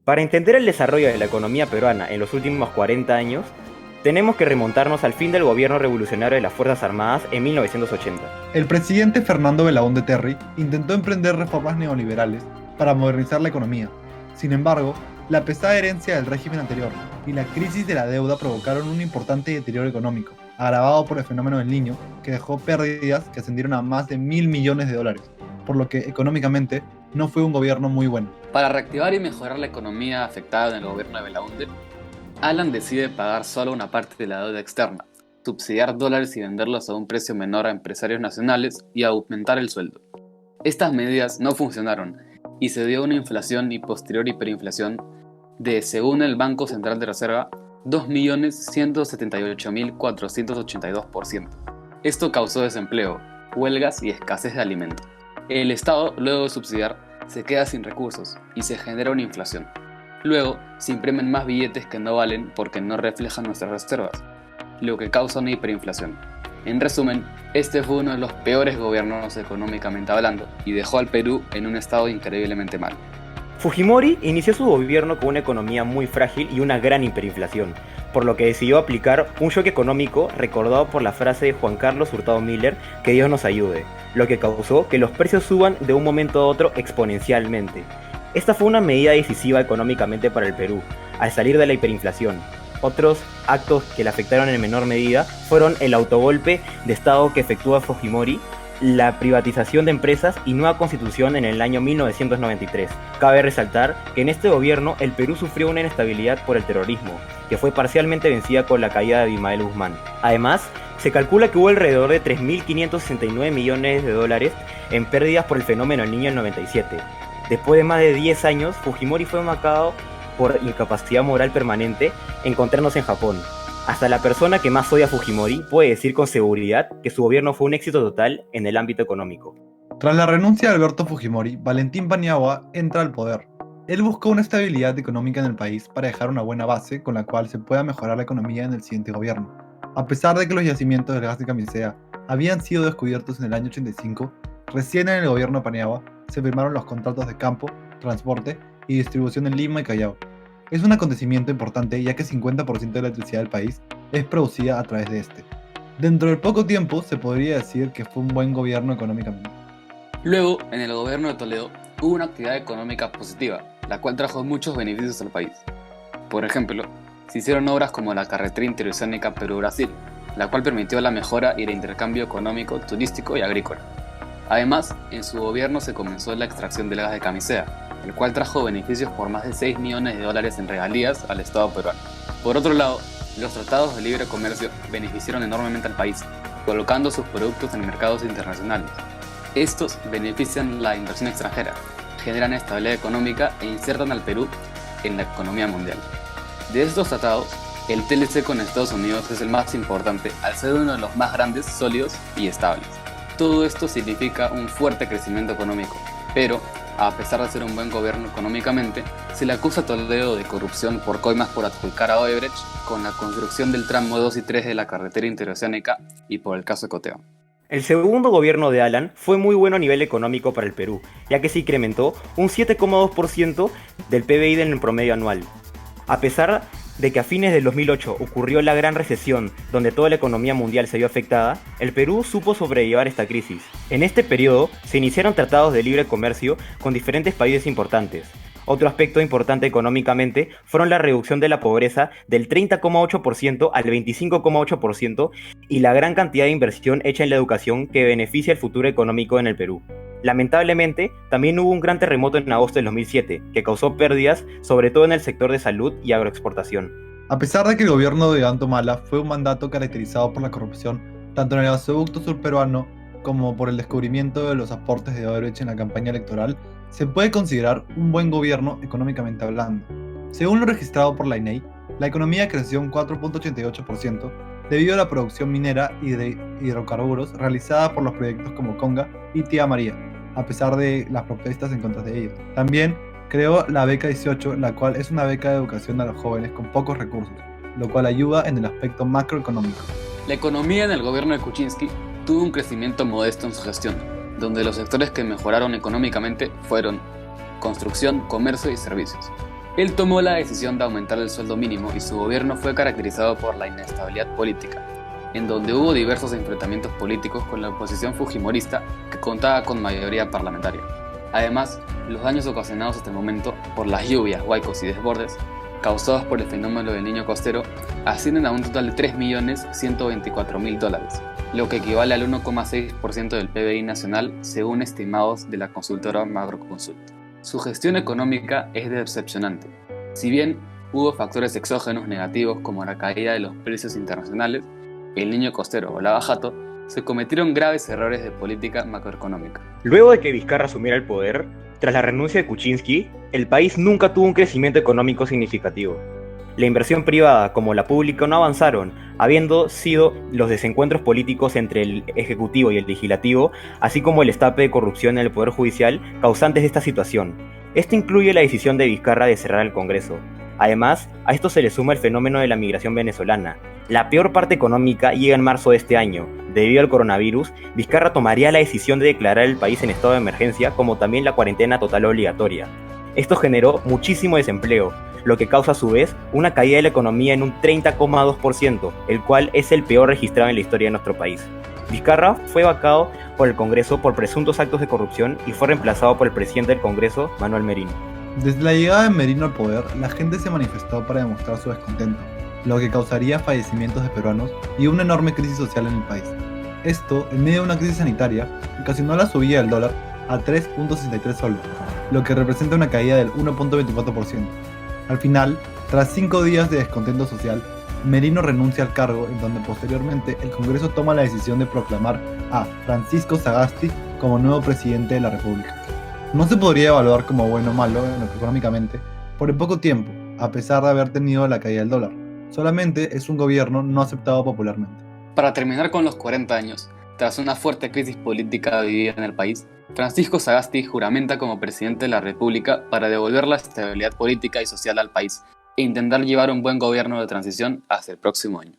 Para entender el desarrollo de la economía peruana en los últimos 40 años, tenemos que remontarnos al fin del gobierno revolucionario de las Fuerzas Armadas en 1980. El presidente Fernando Belaúnde Terry intentó emprender reformas neoliberales para modernizar la economía. Sin embargo, la pesada herencia del régimen anterior y la crisis de la deuda provocaron un importante deterioro económico, agravado por el fenómeno del Niño, que dejó pérdidas que ascendieron a más de $1.000 millones, por lo que económicamente no fue un gobierno muy bueno. Para reactivar y mejorar la economía afectada en el gobierno de Belaúnde, Alan decide pagar solo una parte de la deuda externa, subsidiar dólares y venderlos a un precio menor a empresarios nacionales y aumentar el sueldo. Estas medidas no funcionaron y se dio una inflación y posterior hiperinflación de, según el Banco Central de Reserva, 2.178.482%. Esto causó desempleo, huelgas y escasez de alimentos. El Estado, luego de subsidiar, se queda sin recursos y se genera una inflación. Luego, se imprimen más billetes que no valen porque no reflejan nuestras reservas, lo que causa una hiperinflación. En resumen, este fue uno de los peores gobiernos económicamente hablando y dejó al Perú en un estado increíblemente mal. Fujimori inició su gobierno con una economía muy frágil y una gran hiperinflación, por lo que decidió aplicar un shock económico recordado por la frase de Juan Carlos Hurtado Miller, que Dios nos ayude, lo que causó que los precios suban de un momento a otro exponencialmente. Esta fue una medida decisiva económicamente para el Perú, al salir de la hiperinflación. Otros actos que le afectaron en menor medida fueron el autogolpe de Estado que efectúa Fujimori, la privatización de empresas y nueva constitución en el año 1993. Cabe resaltar que en este gobierno el Perú sufrió una inestabilidad por el terrorismo, que fue parcialmente vencida con la caída de Abimael Guzmán. Además, se calcula que hubo alrededor de 3.569 millones de dólares en pérdidas por el fenómeno del Niño en 97. Después de más de 10 años, Fujimori fue marcado por incapacidad moral permanente, encontrarnos en Japón. Hasta la persona que más odia a Fujimori puede decir con seguridad que su gobierno fue un éxito total en el ámbito económico. Tras la renuncia de Alberto Fujimori, Valentín Paniagua entra al poder. Él buscó una estabilidad económica en el país para dejar una buena base con la cual se pueda mejorar la economía en el siguiente gobierno. A pesar de que los yacimientos del gas de Camisea habían sido descubiertos en el año 85, recién en el gobierno de Paniagua se firmaron los contratos de campo, transporte y distribución en Lima y Callao. Es un acontecimiento importante ya que 50% de la electricidad del país es producida a través de este. Dentro de poco tiempo se podría decir que fue un buen gobierno económicamente. Luego, en el gobierno de Toledo, hubo una actividad económica positiva, la cual trajo muchos beneficios al país. Por ejemplo, se hicieron obras como la carretera interoceánica Perú-Brasil, la cual permitió la mejora y el intercambio económico, turístico y agrícola. Además, en su gobierno se comenzó la extracción del gas de Camisea, el cual trajo beneficios por más de 6 millones de dólares en regalías al Estado peruano. Por otro lado, los tratados de libre comercio beneficiaron enormemente al país, colocando sus productos en mercados internacionales. Estos benefician la inversión extranjera, generan estabilidad económica e insertan al Perú en la economía mundial. De estos tratados, el TLC con Estados Unidos es el más importante al ser uno de los más grandes, sólidos y estables. Todo esto significa un fuerte crecimiento económico, pero a pesar de ser un buen gobierno económicamente, se le acusa a Toledo de corrupción por coimas por adjudicar a Odebrecht con la construcción del tramo 2 y 3 de la carretera interoceánica y por el caso Ecoteo. El segundo gobierno de Alan fue muy bueno a nivel económico para el Perú, ya que se incrementó un 7,2% del PBI en el promedio anual. A pesar de que a fines del 2008 ocurrió la gran recesión donde toda la economía mundial se vio afectada, el Perú supo sobrellevar esta crisis. En este periodo se iniciaron tratados de libre comercio con diferentes países importantes. Otro aspecto importante económicamente fueron la reducción de la pobreza del 30,8% al 25,8% y la gran cantidad de inversión hecha en la educación que beneficia el futuro económico en el Perú. Lamentablemente, también hubo un gran terremoto en agosto del 2007, que causó pérdidas sobre todo en el sector de salud y agroexportación. A pesar de que el gobierno de Ollanta Humala fue un mandato caracterizado por la corrupción, tanto en el gasoducto surperuano como por el descubrimiento de los aportes de Odebrecht en la campaña electoral, se puede considerar un buen gobierno económicamente hablando. Según lo registrado por la INEI, la economía creció un 4,88% debido a la producción minera y de hidrocarburos realizada por los proyectos como Conga y Tía María, a pesar de las protestas en contra de ellos. También creó la Beca 18, la cual es una beca de educación a los jóvenes con pocos recursos, lo cual ayuda en el aspecto macroeconómico. La economía en el gobierno de Kuczynski tuvo un crecimiento modesto en su gestión, donde los sectores que mejoraron económicamente fueron construcción, comercio y servicios. Él tomó la decisión de aumentar el sueldo mínimo y su gobierno fue caracterizado por la inestabilidad política, en donde hubo diversos enfrentamientos políticos con la oposición fujimorista que contaba con mayoría parlamentaria. Además, los daños ocasionados hasta el momento por las lluvias, huaicos y desbordes causados por el fenómeno del Niño Costero ascienden a un total de $3.124.000, lo que equivale al 1,6% del PBI nacional según estimados de la consultora Macroconsult. Su gestión económica es decepcionante. Si bien hubo factores exógenos negativos como la caída de los precios internacionales, el Niño Costero o la Bajato, se cometieron graves errores de política macroeconómica. Luego de que Vizcarra asumiera el poder, tras la renuncia de Kuczynski, el país nunca tuvo un crecimiento económico significativo. La inversión privada como la pública no avanzaron, habiendo sido los desencuentros políticos entre el Ejecutivo y el Legislativo, así como el destape de corrupción en el Poder Judicial, causantes de esta situación. Esto incluye la decisión de Vizcarra de cerrar el Congreso. Además, a esto se le suma el fenómeno de la migración venezolana. La peor parte económica llega en marzo de este año. Debido al coronavirus, Vizcarra tomaría la decisión de declarar el país en estado de emergencia, como también la cuarentena total obligatoria. Esto generó muchísimo desempleo, lo que causa a su vez una caída de la economía en un 30,2%, el cual es el peor registrado en la historia de nuestro país. Vizcarra fue vacado por el Congreso por presuntos actos de corrupción y fue reemplazado por el presidente del Congreso, Manuel Merino. Desde la llegada de Merino al poder, la gente se manifestó para demostrar su descontento, lo que causaría fallecimientos de peruanos y una enorme crisis social en el país. Esto, en medio de una crisis sanitaria, ocasionó la subida del dólar a 3.63 soles, lo que representa una caída del 1.24%. Al final, tras 5 días de descontento social, Merino renuncia al cargo, en donde posteriormente el Congreso toma la decisión de proclamar a Francisco Sagasti como nuevo presidente de la República. No se podría evaluar como bueno o malo económicamente por el poco tiempo, a pesar de haber tenido la caída del dólar. Solamente es un gobierno no aceptado popularmente. Para terminar con los 40 años, tras una fuerte crisis política vivida en el país, Francisco Sagasti juramenta como presidente de la República para devolver la estabilidad política y social al país e intentar llevar un buen gobierno de transición hasta el próximo año.